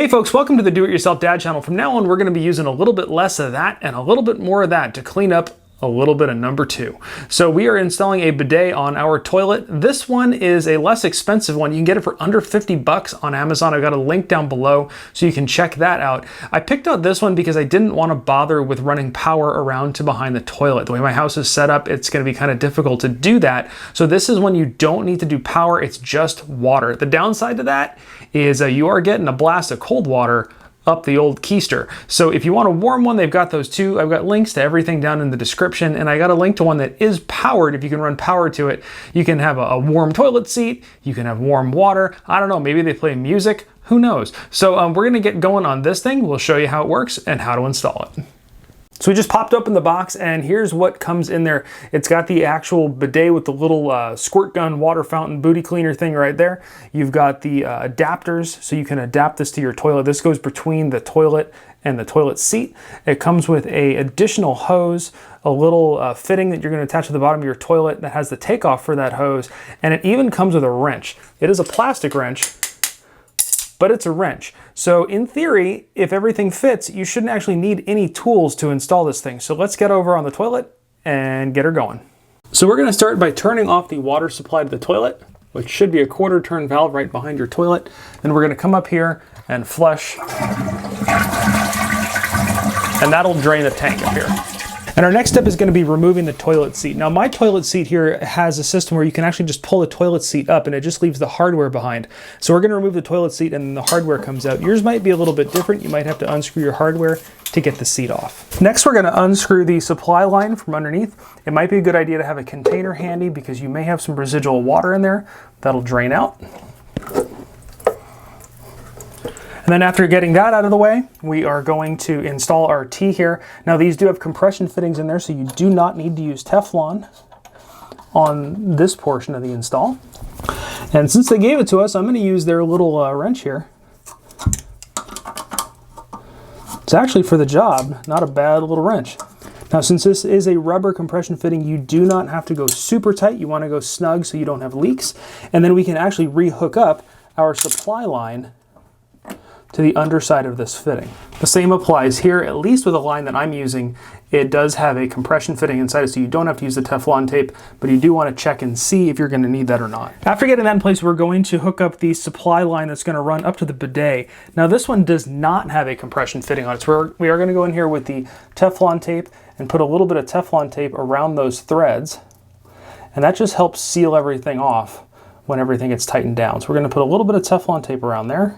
Hey folks, welcome to the Do-It-Yourself Dad channel. From now on, we're going to be using a little bit less of that and a little bit more of that to clean up a little bit of number two. So we are installing a bidet on our toilet. This one is a less expensive one. You can get it for under 50 bucks on Amazon. I've got a link down below so you can check that out. I picked out this one because I didn't want to bother with running power around to behind the toilet. The way my house is set up, it's going to be kind of difficult to do that. So this is when you don't need to do power, it's just water. The downside to that is you are getting a blast of cold water up the old keister. So if you want a warm one, they've got those too. I've got links to everything down in the description, and I got a link to one that is powered. If you can run power to it, you can have a warm toilet seat, you can have warm water. I don't know, maybe they play music, who knows? So we're gonna get going on this thing. We'll show you how it works and how to install it. So we just popped open the box and here's what comes in there. It's got the actual bidet with the little squirt gun water fountain booty cleaner thing right there. You've got the adapters so you can adapt this to your toilet. This goes between the toilet and the toilet seat. It comes with a additional hose, a little fitting that you're going to attach to the bottom of your toilet that has the takeoff for that hose, and it even comes with a wrench. It is a plastic wrench, but it's a wrench. So in theory, if everything fits, you shouldn't actually need any tools to install this thing. So let's get over on the toilet and get her going. So we're gonna start by turning off the water supply to the toilet, which should be a quarter turn valve right behind your toilet. Then we're gonna come up here and flush, and that'll drain the tank up here. And our next step is going to be removing the toilet seat. Now my toilet seat here has a system where you can actually just pull the toilet seat up and it just leaves the hardware behind. So we're going to remove the toilet seat and then the hardware comes out. Yours might be a little bit different. You might have to unscrew your hardware to get the seat off. Next, we're going to unscrew the supply line from underneath. It might be a good idea to have a container handy because you may have some residual water in there that'll drain out. And then after getting that out of the way, we are going to install our T here. Now these do have compression fittings in there, so you do not need to use Teflon on this portion of the install. And since they gave it to us, I'm gonna use their little wrench here. It's actually for the job, not a bad little wrench. Now since this is a rubber compression fitting, you do not have to go super tight. You wanna go snug so you don't have leaks. And then we can actually re-hook up our supply line to the underside of this fitting. The same applies here, at least with the line that I'm using. It does have a compression fitting inside it, so you don't have to use the Teflon tape, but you do want to check and see if you're going to need that or not. After getting that in place, we're going to hook up the supply line that's going to run up to the bidet. Now this one does not have a compression fitting on it, so we are going to go in here with the Teflon tape and put a little bit of Teflon tape around those threads, and that just helps seal everything off when everything gets tightened down. So we're going to put a little bit of Teflon tape around there.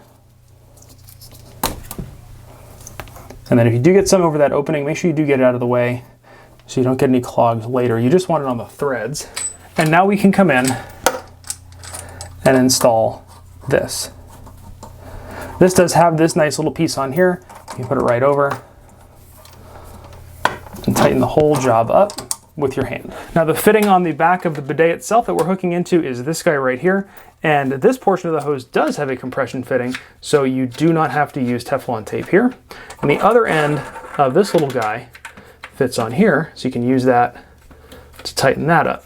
And then if you do get some over that opening, make sure you do get it out of the way so you don't get any clogs later. You just want it on the threads. And now we can come in and install this. This does have this nice little piece on here. You can put it right over and tighten the whole job up with your hand. Now the fitting on the back of the bidet itself that we're hooking into is this guy right here. And this portion of the hose does have a compression fitting, so you do not have to use Teflon tape here. And the other end of this little guy fits on here, so you can use that to tighten that up.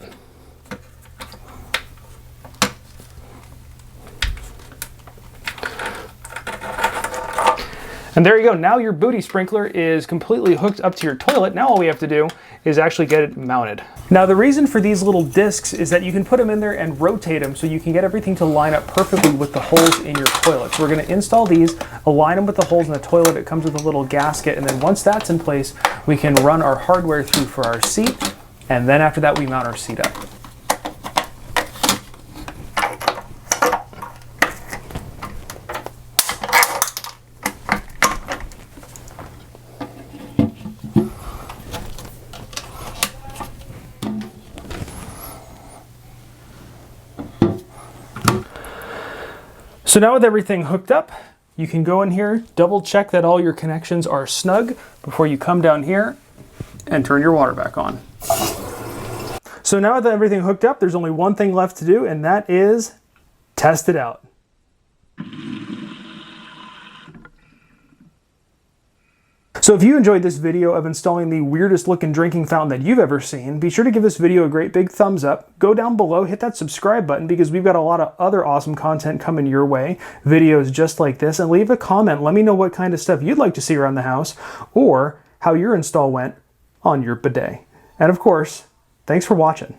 And there you go. Now your booty sprinkler is completely hooked up to your toilet. Now all we have to do is actually get it mounted. Now the reason for these little discs is that you can put them in there and rotate them so you can get everything to line up perfectly with the holes in your toilet. So we're going to install these, align them with the holes in the toilet. It comes with a little gasket, and then once that's in place, we can run our hardware through for our seat, and then after that we mount our seat up. So now with everything hooked up, you can go in here, double check that all your connections are snug before you come down here and turn your water back on. So now with everything hooked up, there's only one thing left to do, and that is test it out. So if you enjoyed this video of installing the weirdest looking drinking fountain that you've ever seen, be sure to give this video a great big thumbs up. Go down below, hit that subscribe button because we've got a lot of other awesome content coming your way, videos just like this, and leave a comment. Let me know what kind of stuff you'd like to see around the house or how your install went on your bidet. And of course, thanks for watching.